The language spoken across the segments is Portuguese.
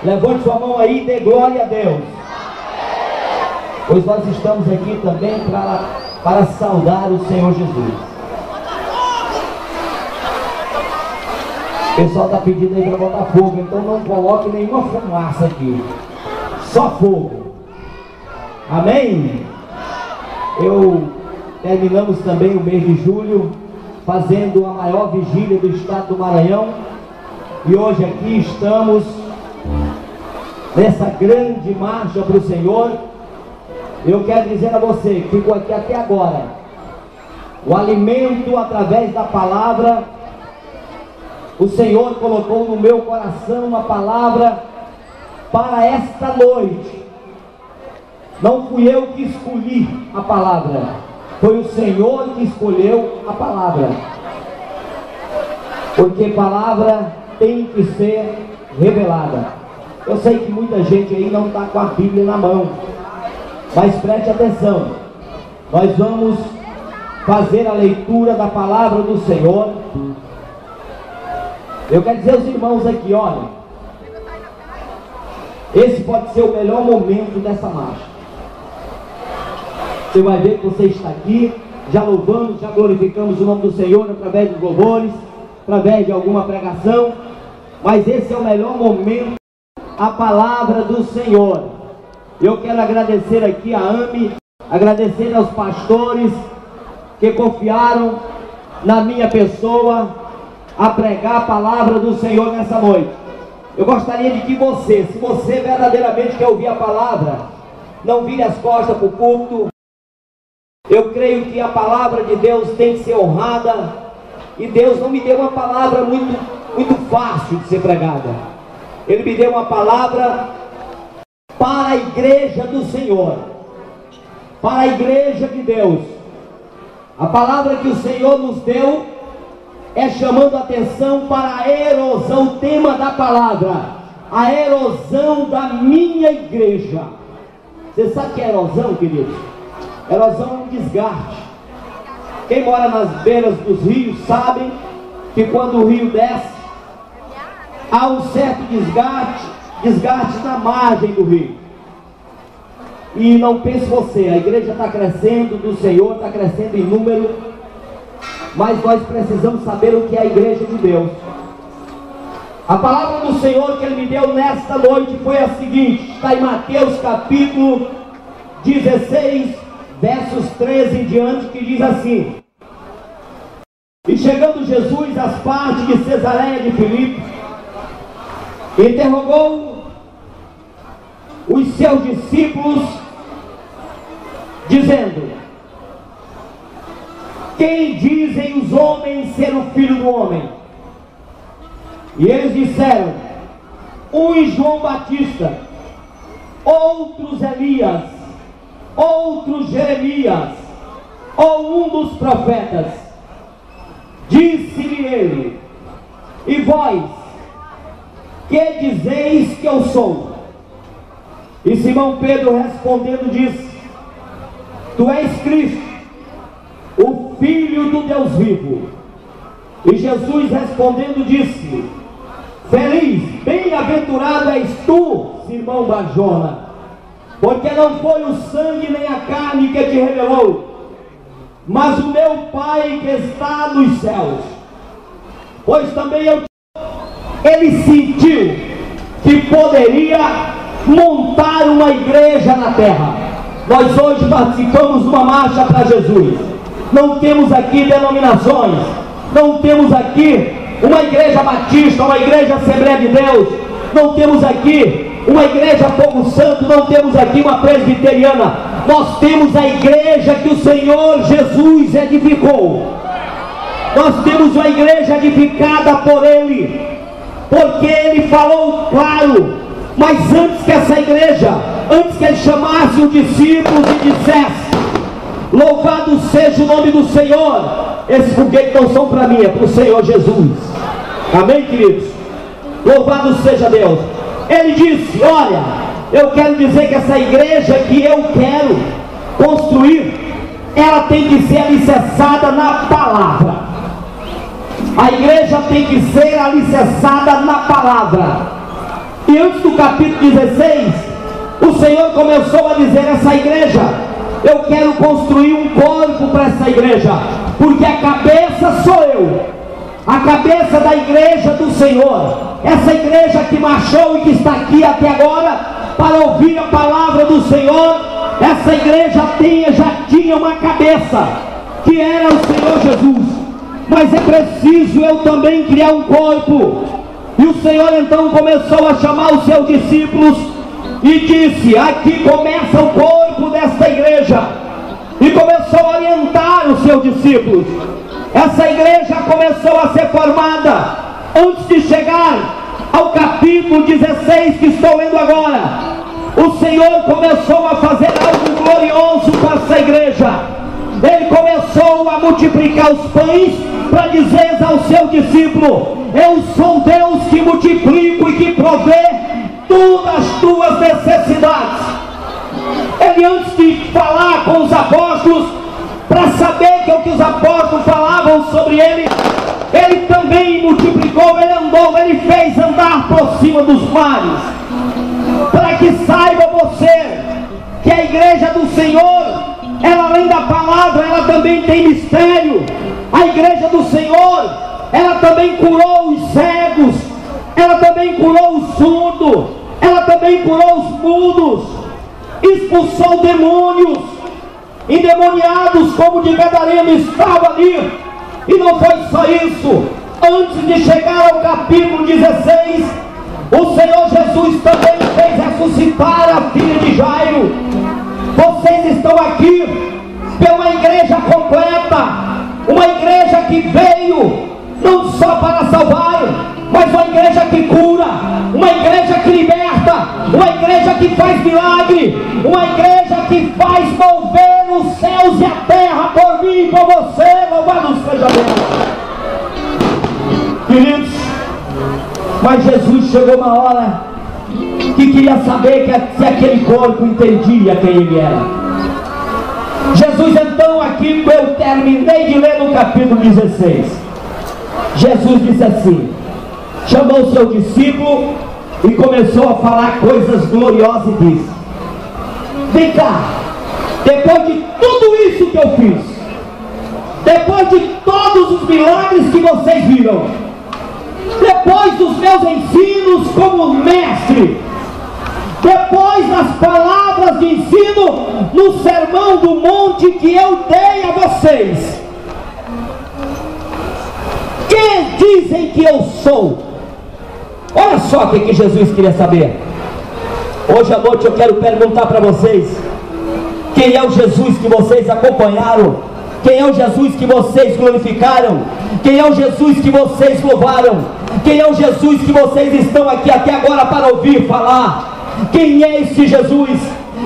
Levante sua mão aí e dê glória a Deus. Pois nós estamos aqui também para saudar o Senhor Jesus. O pessoal está pedindo aí para botar fogo, então não coloque nenhuma fumaça aqui, só fogo. Amém? Terminamos também o mês de julho fazendo a maior vigília do estado do Maranhão, e hoje aqui estamos nessa grande marcha para o Senhor. Eu quero dizer a você que ficou aqui até agora, o alimento através da palavra. O Senhor colocou no meu coração uma palavra para esta noite. Não fui eu que escolhi a palavra, foi o Senhor que escolheu a palavra. Porque palavra tem que ser revelada. Eu sei que muita gente aí não está com a Bíblia na mão, mas preste atenção. Nós vamos fazer a leitura da palavra do Senhor. Eu quero dizer aos irmãos aqui, olha, esse pode ser o melhor momento dessa marcha. Você vai ver que você está aqui, já louvamos, já glorificamos o nome do Senhor através dos louvores, através de alguma pregação, mas esse é o melhor momento, a palavra do Senhor. Eu quero agradecer aqui a AME, agradecer aos pastores que confiaram na minha pessoa a pregar a palavra do Senhor nessa noite. Eu gostaria de que você, se você verdadeiramente quer ouvir a palavra, não vire as costas para o púlpito. Eu creio que a palavra de Deus tem que ser honrada, e Deus não me deu uma palavra muito fácil de ser pregada. Ele me deu uma palavra para a igreja do Senhor, para a igreja de Deus. A palavra que o Senhor nos deu é chamando a atenção para a erosão, o tema da palavra, a erosão da minha igreja. Você sabe o que é erosão, queridos? Erosão é um desgaste. Quem mora nas beiras dos rios sabe que quando o rio desce, há um certo desgaste na margem do rio. E não pense você, a igreja está crescendo do Senhor, está crescendo em número, mas nós precisamos saber o que é a igreja de Deus. A palavra do Senhor que Ele me deu nesta noite foi a seguinte, está em Mateus capítulo 16, versos 13 em diante, que diz assim: E chegando Jesus às partes de Cesareia de Filipe, interrogou os seus discípulos, dizendo: Quem dizem os homens ser o Filho do Homem? E eles disseram: uns João Batista, outros Elias, outros Jeremias, ou um dos profetas. Disse-lhe ele: E vós, que dizeis que eu sou? E Simão Pedro respondendo disse: Tu és Cristo, o Filho do Deus vivo. E Jesus respondendo disse: Feliz, bem-aventurado és tu, Simão Barjona, porque não foi o sangue nem a carne que te revelou, mas o meu Pai que está nos céus. Pois também ele sentiu que poderia montar uma igreja na terra. Nós hoje participamos de uma marcha para Jesus. Não temos aqui denominações, não temos aqui uma igreja batista, uma igreja Assembleia de Deus, não temos aqui uma igreja Fogo Santo, não temos aqui uma presbiteriana. Nós temos a igreja que o Senhor Jesus edificou. Nós temos uma igreja edificada por Ele, porque Ele falou claro. Mas antes que essa igreja, antes que Ele chamasse os discípulos e dissesse: Louvado seja o nome do Senhor, esses foguetes não são para mim, é para o Senhor Jesus. Amém, queridos? Louvado seja Deus. Ele disse: olha, eu quero dizer que essa igreja que eu quero construir, ela tem que ser alicerçada na palavra. A igreja tem que ser alicerçada na palavra. E antes do capítulo 16, o Senhor começou a dizer a essa igreja: eu quero construir um corpo para essa igreja, porque a cabeça sou eu, a cabeça da igreja do Senhor. Essa igreja que marchou e que está aqui até agora para ouvir a palavra do Senhor, essa igreja já tinha uma cabeça, que era o Senhor Jesus. Mas é preciso eu também criar um corpo. E o Senhor então começou a chamar os seus discípulos e disse: aqui começa o corpo desta igreja. E começou a orientar os seus discípulos. Essa igreja começou a ser formada antes de chegar ao capítulo 16 que estou lendo agora. O Senhor começou a fazer algo glorioso para essa igreja. Ele começou a multiplicar os pães para dizer ao seu discípulo: eu sou Deus que multiplico e que provê todas as tuas necessidades. Ele, antes de falar com os apóstolos, para saber que é o que os apóstolos falavam sobre ele, ele também multiplicou, ele andou, ele fez andar por cima dos mares, para que saiba você que a igreja do Senhor, ela além da palavra, ela também tem mistério. A igreja do Senhor, ela também curou os cegos, ela também curou os surdos, ela também curou os mudos, expulsou demônios, endemoniados como de Gadareno estava ali. E não foi só isso. Antes de chegar ao capítulo 16, o Senhor Jesus também fez ressuscitar a filha de Jairo. Vocês estão aqui pela igreja completa, uma igreja que veio não só para salvar, mas uma igreja que cura, uma igreja que liberta, uma igreja que faz milagre, uma igreja que faz mover os céus e a terra por mim e por você. Louvado seja Deus. Queridos, mas Jesus chegou uma hora que queria saber se aquele corpo entendia quem ele era. Jesus então, aqui eu terminei de ler no capítulo 16, Jesus disse assim, chamou o seu discípulo e começou a falar coisas gloriosas e disse: vem cá, depois de tudo isso que eu fiz, depois de todos os milagres que vocês viram, depois dos meus ensinos como mestre, depois das palavras de ensino no sermão do monte que eu dei a vocês, quem dizem que eu sou? Olha só o que Jesus queria saber. Hoje à noite eu quero perguntar para vocês: quem é o Jesus que vocês acompanharam? Quem é o Jesus que vocês glorificaram? Quem é o Jesus que vocês louvaram? Quem é o Jesus que vocês estão aqui até agora para ouvir falar? Quem é esse Jesus?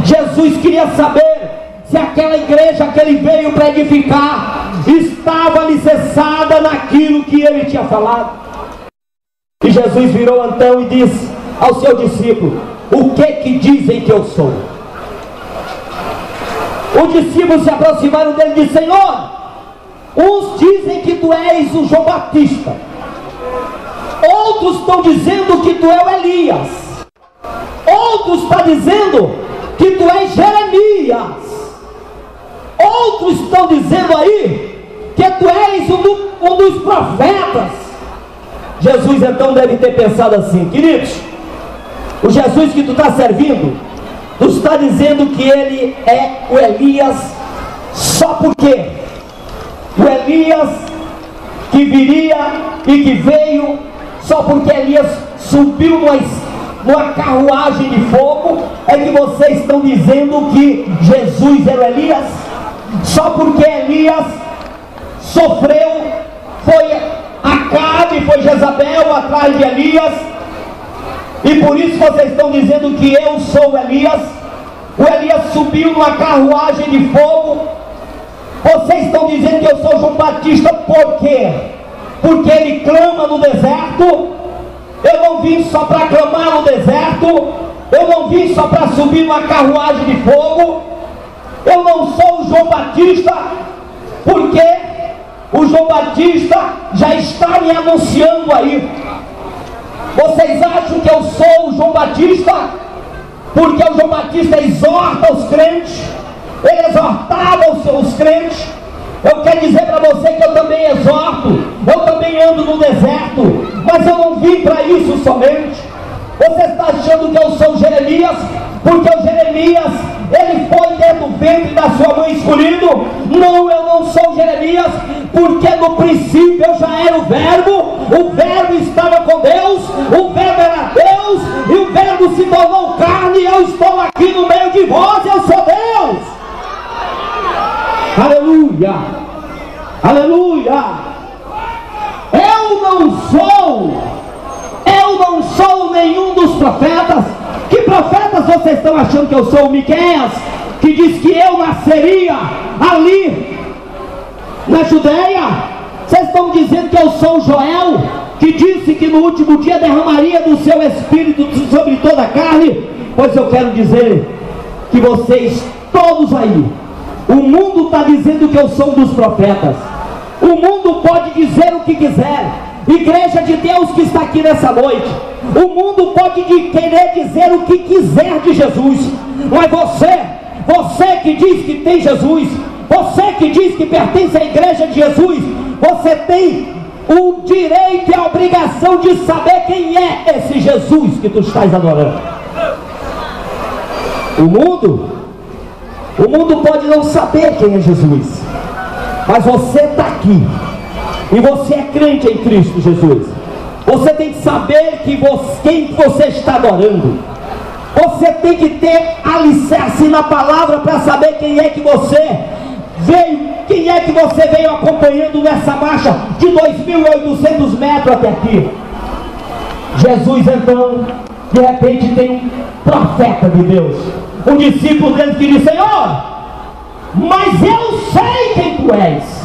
Jesus queria saber se aquela igreja que ele veio para edificar estava alicerçada naquilo que ele tinha falado. E Jesus virou então e disse ao seu discípulo: o que dizem que eu sou? Os discípulos se aproximaram dele e disseram: Senhor, uns dizem que tu és o João Batista, outros estão dizendo que tu és o Elias, outros estão dizendo que tu és Jeremias, outros estão dizendo aí que tu és um dos profetas. Jesus então deve ter pensado assim: queridos, o Jesus que tu está servindo, tu está dizendo que ele é o Elias só porque o Elias que viria e que veio, só porque Elias subiu numa carruagem de fogo, é que vocês estão dizendo que Jesus era o Elias? Só porque Elias sofreu, foi Acabe, foi Jezabel atrás de Elias, e por isso vocês estão dizendo que eu sou o Elias? O Elias subiu numa carruagem de fogo. Vocês estão dizendo que eu sou João Batista por quê? Porque ele clama no deserto. Eu não vim só para clamar no deserto, eu não vim só para subir numa carruagem de fogo. Eu não sou o João Batista, porque o João Batista já está me anunciando aí. Vocês acham que eu sou o João Batista? Porque o João Batista exorta os crentes, ele exortava os crentes. Eu quero dizer para você que eu também exorto, eu também ando no deserto, mas eu não vim para isso somente. Você está achando que eu sou Jeremias? Porque o Jeremias, ele foi dentro do ventre da sua mãe escolhido? Não, eu não sou Jeremias, porque no princípio eu já era o Verbo estava com Deus, o Verbo era Deus, e o Verbo se tornou carne, e eu estou aqui no meio de vós, eu sou Deus. Aleluia, aleluia. Eu não sou nenhum dos profetas. Que profetas vocês estão achando que eu sou? O Miqueias, que diz que eu nasceria ali na Judeia. Vocês estão dizendo que eu sou Joel, que disse que no último dia derramaria do seu espírito sobre toda a carne. Pois eu quero dizer que vocês todos aí, o mundo está dizendo que eu sou um dos profetas. O mundo pode dizer o que quiser. Igreja de Deus que está aqui nessa noite, o mundo pode querer dizer o que quiser de Jesus, mas você que diz que tem Jesus, você que diz que pertence à igreja de Jesus, você tem o direito e a obrigação de saber quem é esse Jesus que tu estás adorando. O mundo pode não saber quem é Jesus, mas você está aqui e você é crente em Cristo Jesus. Você tem que saber quem você está adorando. Você tem que ter alicerce na palavra para saber quem é que você veio acompanhando nessa marcha de 2.800 metros até aqui. Jesus então, de repente tem um profeta de Deus, um discípulo dele que diz: Senhor, mas eu sei quem tu és.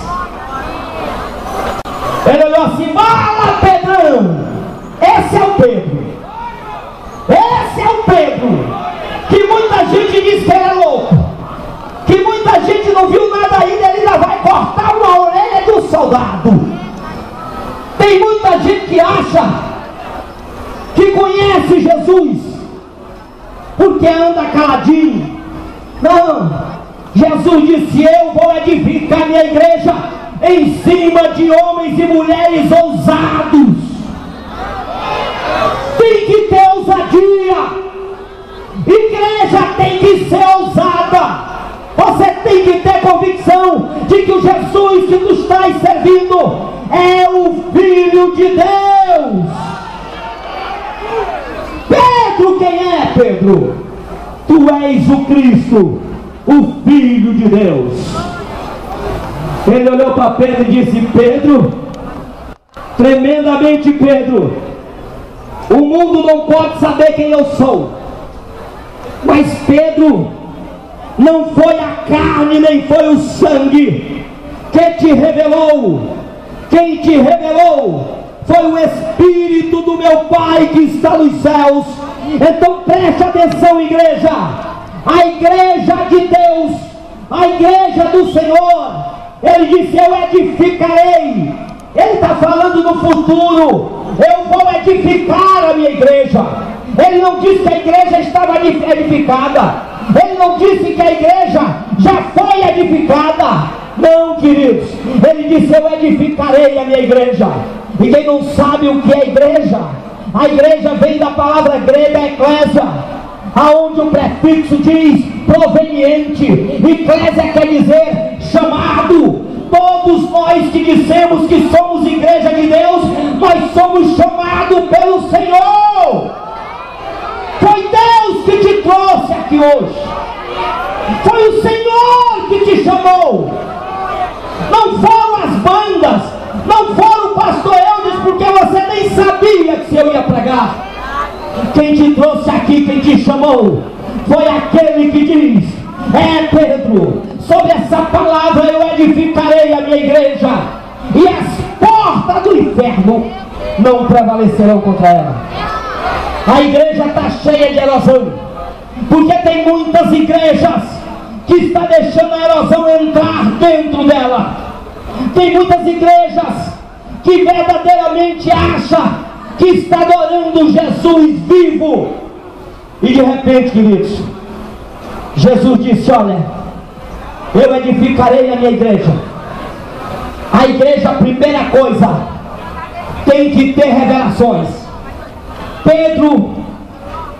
Ele olhou assim: fala, Pedrão. Esse é o Pedro. Esse é o Pedro que muita gente diz que ele é louco, que muita gente não viu nada ainda, ele ainda vai cortar uma orelha de um soldado. Tem muita gente que acha que conhece Jesus porque anda caladinho. Não, Jesus disse: eu vou edificar minha igreja em cima de homens e mulheres ousados. Tem que ter ousadia. Igreja tem que ser ousada. Você tem que ter convicção de que o Jesus que tu estás servindo é o Filho de Deus. Pedro, quem é Pedro? Tu és o Cristo, o Filho de Deus. Ele olhou para Pedro e disse: Pedro, tremendamente Pedro, o mundo não pode saber quem eu sou, mas Pedro, não foi a carne nem foi o sangue que te revelou. Quem te revelou foi o Espírito do meu Pai que está nos céus. Então preste atenção, igreja. A igreja de Deus, a igreja do Senhor, ele disse: eu edificarei. Ele está falando no futuro. Eu vou edificar a minha igreja. Ele não disse que a igreja estava edificada. Ele não disse que a igreja já foi edificada. Não, queridos. Ele disse: eu edificarei a minha igreja. E quem não sabe o que é igreja, a igreja vem da palavra grega eclésia, aonde o prefixo diz proveniente. Eclésia quer dizer chamado. Todos nós que dissemos que somos igreja de Deus, nós somos chamados pelo Senhor. Foi Deus que te trouxe aqui hoje. Foi o Senhor que te chamou. Não foram as bandas, não foram o pastor Eudes, porque você nem sabia que eu ia pregar. Quem te trouxe aqui, quem te chamou, foi aquele que diz: é Pedro, sobre essa palavra eu edificarei a minha igreja, e as portas do inferno não prevalecerão contra ela. A igreja está cheia de erosão, porque tem muitas igrejas que estão deixando a erosão entrar dentro dela. Tem muitas igrejas que verdadeiramente acham que está adorando Jesus vivo. E de repente, queridos, Jesus disse: olha, eu edificarei a minha igreja. A igreja, a primeira coisa, tem que ter revelações. Pedro,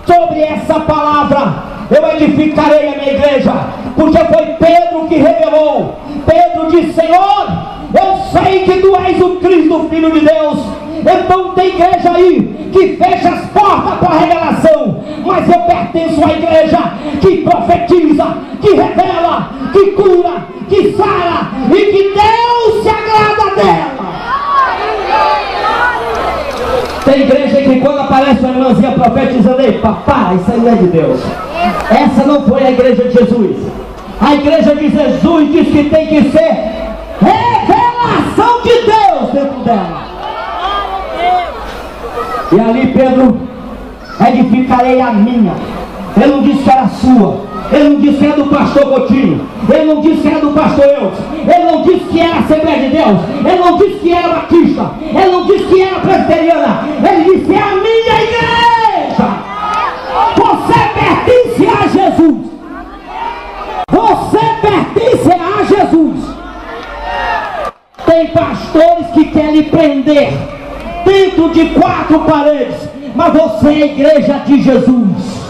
sobre essa palavra, eu edificarei a minha igreja, porque foi Pedro que revelou. Pedro disse: Senhor, eu sei que tu és o Cristo, Filho de Deus. Então tem igreja aí que fecha as portas para a revelação, mas eu pertenço à igreja que profetiza, que revela, que cura, que sara, e que Deus se agrada dela. Tem igreja que quando aparece uma irmãzinha profetizando: ei, papai, isso aí não é de Deus. Essa não foi a igreja de Jesus. A igreja de Jesus diz que tem que ser revelação de Deus dentro dela. E ali Pedro: edificarei a minha. Ele não disse que era sua, ele não disse que era do pastor Coutinho, ele não disse que era do pastor Eudes, ele não disse que era Assembleia de Deus, ele não disse que era batista, ele não disse que era presbiteriana, ele disse: é a minha igreja. Você pertence a Jesus. Você pertence a Jesus. Tem pastores que querem lhe prender dentro de 4 paredes, mas você é a igreja de Jesus,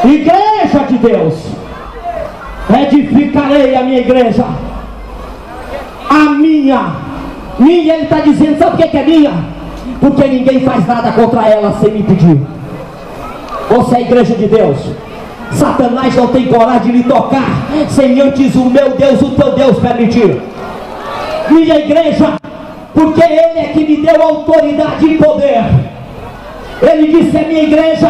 igreja de Deus. Edificarei a minha igreja, a minha, ele está dizendo: sabe por que é minha? Porque ninguém faz nada contra ela sem me pedir. Você é a igreja de Deus. Satanás não tem coragem de lhe tocar sem antes o meu Deus, o teu Deus permitir. Minha igreja, porque Ele é que me deu autoridade e poder. Ele disse: é minha igreja,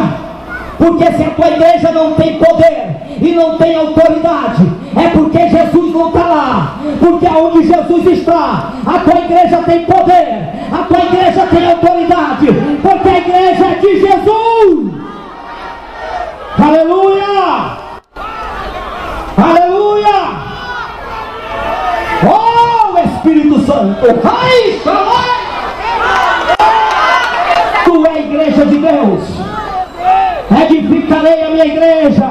porque se a tua igreja não tem poder e não tem autoridade, é porque Jesus não está lá. Porque aonde Jesus está, a tua igreja tem poder, a tua igreja tem autoridade, porque a igreja é de Jesus. Aleluia! Aleluia! Oh, Espírito Santo! Ai, tu é a igreja de Deus. Edificarei a minha igreja,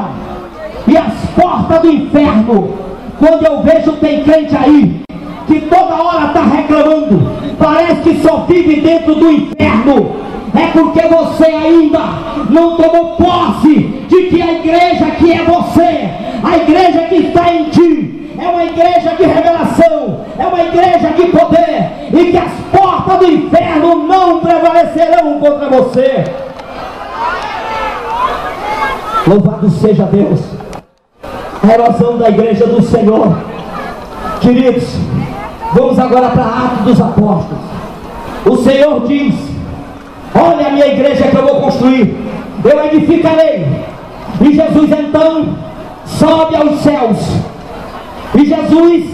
e as portas do inferno, quando eu vejo tem crente aí que toda hora está reclamando, parece que só vive dentro do inferno, é porque você ainda não tomou posse de que a igreja que é você, a igreja que está em ti, é uma igreja de revelação, é uma igreja de poder, e que as portas do inferno não prevalecerão contra você. Louvado seja Deus. A erosão da igreja do Senhor. Queridos, vamos agora para Atos dos Apóstolos. O Senhor diz: olha a minha igreja que eu vou construir, eu edificarei. E Jesus então sobe aos céus, e Jesus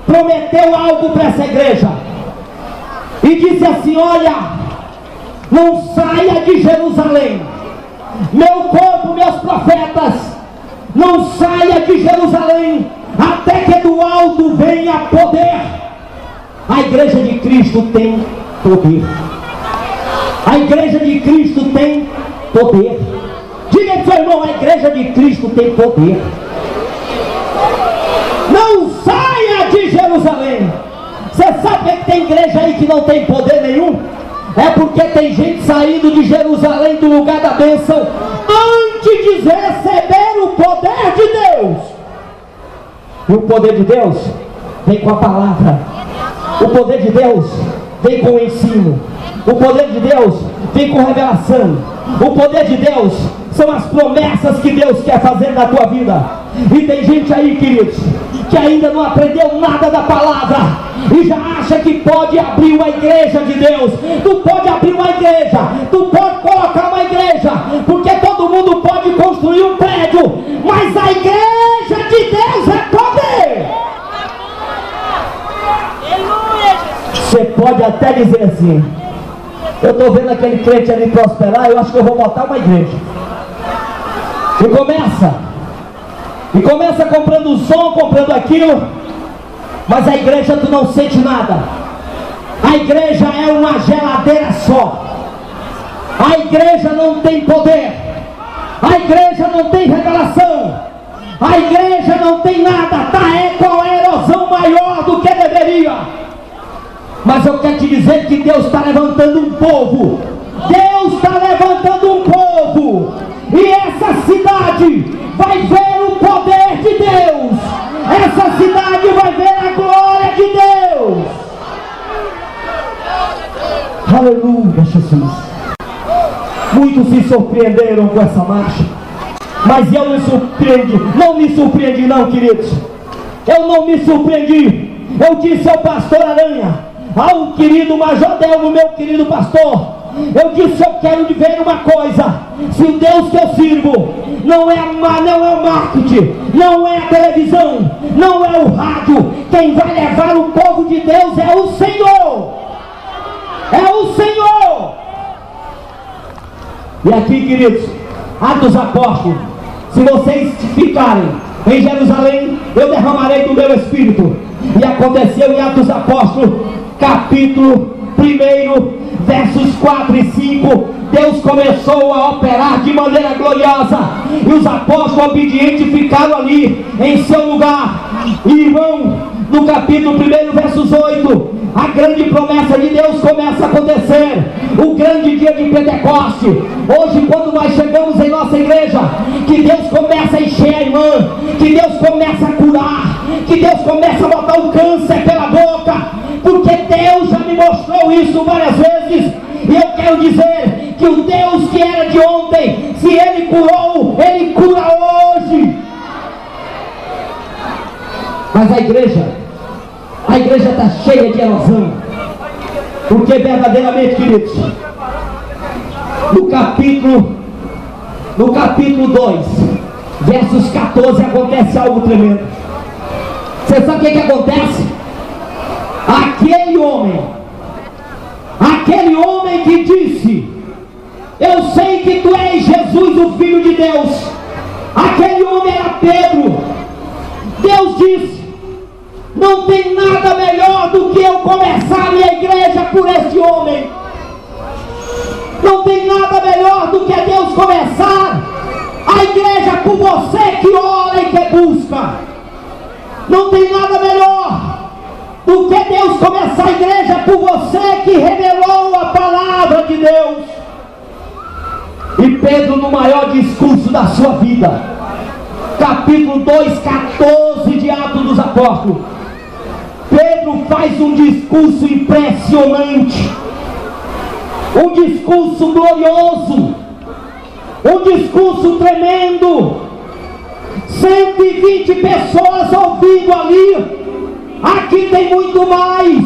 prometeu algo para essa igreja, e disse assim: olha, não saia de Jerusalém, meu corpo, meus profetas, não saia de Jerusalém, até que do alto venha poder. A igreja de Cristo tem poder. A igreja de Cristo tem poder. Diga para o seu irmão: a igreja de Cristo tem poder. Não saia de Jerusalém. Você sabe que tem igreja aí que não tem poder nenhum? É porque tem gente saindo de Jerusalém, do lugar da bênção, antes de receber o poder de Deus. E o poder de Deus vem com a palavra. O poder de Deus vem com o ensino. O poder de Deus vem com revelação. O poder de Deus são as promessas que Deus quer fazer na tua vida. E tem gente aí, queridos, que ainda não aprendeu nada da palavra e já acha que pode abrir uma igreja de Deus. Tu pode abrir uma igreja, tu pode colocar uma igreja, porque todo mundo pode construir um prédio, mas a igreja de Deus é poder. Você pode até dizer assim: eu estou vendo aquele crente ali prosperar, eu acho que eu vou botar uma igreja. E começa comprando som, comprando aquilo, mas a igreja tu não sente nada. A igreja é uma geladeira só. A igreja não tem poder. A igreja não tem revelação. A igreja não tem nada. Está com a erosão maior do que deveria. Mas eu quero te dizer que Deus está levantando um povo. Deus está levantando um povo. E essa cidade vai ver o poder de Deus. Essa cidade vai ver a glória de Deus. Aleluia, Jesus. Muitos se surpreenderam com essa marcha, mas eu me surpreendi. Não me surpreendi não, queridos. Eu não me surpreendi. Eu disse ao pastor Aranha, ao querido Major Delmo, meu querido pastor, eu disse: eu quero ver uma coisa. Se o Deus que eu sirvo não é o marketing, não é a televisão, não é o rádio, quem vai levar o povo de Deus é o Senhor. É o Senhor. E aqui, queridos, Atos dos Apóstolos, se vocês ficarem em Jerusalém, eu derramarei do meu Espírito. E aconteceu em Atos dos Apóstolos, capítulo 1, versos 4 e 5, Deus começou a operar de maneira gloriosa, e os apóstolos obedientes ficaram ali em seu lugar. E irmão, no capítulo 1, versos 8, a grande promessa de Deus começa a acontecer. O grande dia de Pentecoste. Hoje, quando nós chegamos em nossa igreja, que Deus começa a encher a irmã, que Deus começa a curar, que Deus começa a botar o câncer pela boca, porque Deus já me mostrou isso várias vezes. E eu quero dizer que o Deus que era de ontem, se Ele curou, Ele cura hoje. Mas a igreja está cheia de erosão. Porque verdadeiramente, queridos, no capítulo 2, versos 14, acontece algo tremendo. Você sabe o que acontece? Aquele homem que disse: eu sei que tu és Jesus, o Filho de Deus. Aquele homem era Pedro. Deus disse: não tem nada melhor do que eu começar a minha igreja por este homem. Não tem nada melhor do que Deus começar a igreja por você que ora e que busca. Não tem nada melhor do que Deus começar a igreja por você que revelou a palavra de Deus. E Pedro, no maior discurso da sua vida, capítulo 2, 14 de Atos dos Apóstolos, Pedro faz um discurso impressionante, um discurso glorioso, um discurso tremendo. 120 pessoas ouvindo ali. Aqui tem muito mais.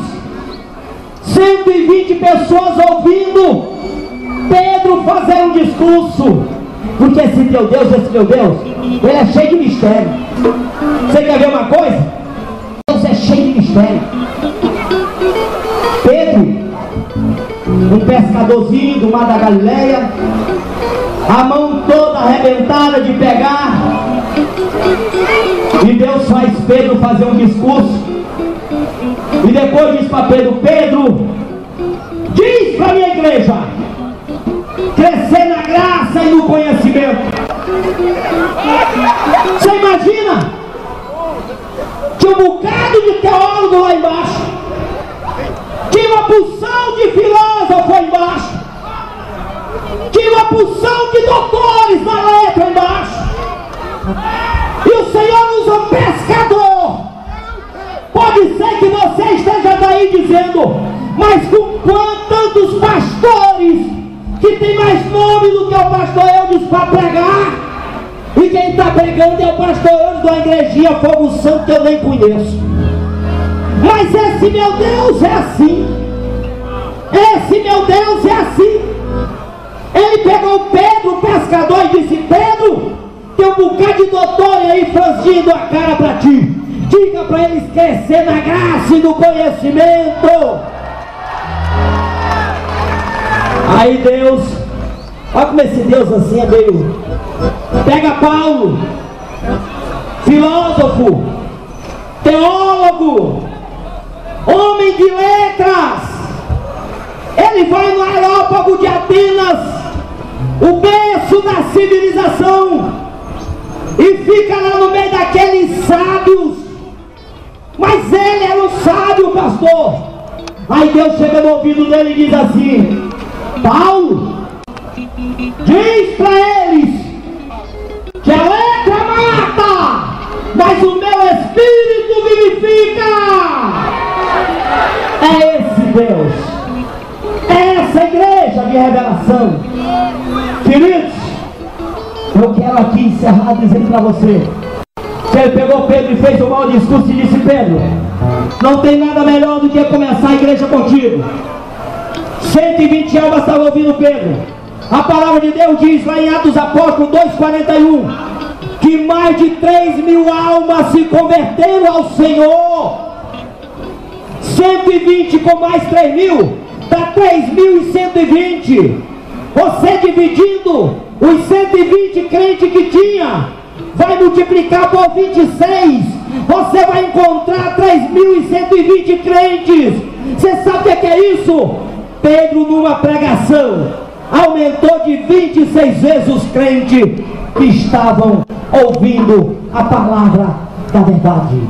120 pessoas ouvindo Pedro fazer um discurso. Porque esse teu Deus, ele é cheio de mistério. Você quer ver uma coisa? Deus é cheio de mistério. Pedro, um pescadorzinho do mar da Galileia, a mão toda arrebentada de pegar, e Deus faz Pedro fazer um discurso. E depois diz para Pedro: Pedro, diz para a minha igreja crescer na graça e no conhecimento. Você imagina? Tinha um bocado de teólogo lá embaixo, tinha uma porção de filósofo lá embaixo, tinha uma porção de doutores na letra embaixo, e o Senhor usa um pescador. Pode ser que você esteja daí dizendo: mas com tantos pastores que tem mais nome do que o pastor Eudes para pregar, e quem está pregando é o pastor Eudes da igrejinha Fogo Santo, que eu nem conheço. Mas esse meu Deus é assim. Esse meu Deus é assim. Ele pegou Pedro, o pescador, e disse: Pedro, tem um bocado de doutor aí franzindo a cara para ti. Diga para eles crescer na graça e no conhecimento. Aí Deus, olha como esse Deus assim é meio. Pega Paulo, filósofo, teólogo, homem de letras, Ele vai no Areópago de Atenas, o berço da civilização, e fica lá no meio daqueles sábios. Mas ele era um sábio, pastor. Aí Deus chega no ouvido dele e diz assim: Paulo, diz para eles que a letra mata, mas o meu espírito vivifica. É esse Deus, é essa igreja de revelação. Queridos, eu quero aqui encerrar dizendo para você: se ele pegou Pedro e fez um mau discurso e disse: Pedro, não tem nada melhor do que começar a igreja contigo. 120 almas estavam ouvindo Pedro. A palavra de Deus diz lá em Atos dos Apóstolos 2,41 que mais de 3.000 almas se converteram ao Senhor. 120 com mais 3.000 dá 3.120. Você dividindo os 120 crentes que tinha, vai multiplicar por 26, você vai encontrar 3.120 crentes. Você sabe o que é isso? Pedro, numa pregação, aumentou de 26 vezes os crentes que estavam ouvindo a palavra da verdade.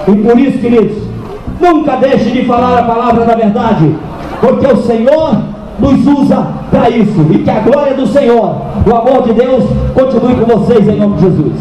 E por isso, queridos, nunca deixe de falar a palavra da verdade, porque o Senhor nos usa para isso. E que a glória do Senhor, o amor de Deus, continue com vocês em nome de Jesus.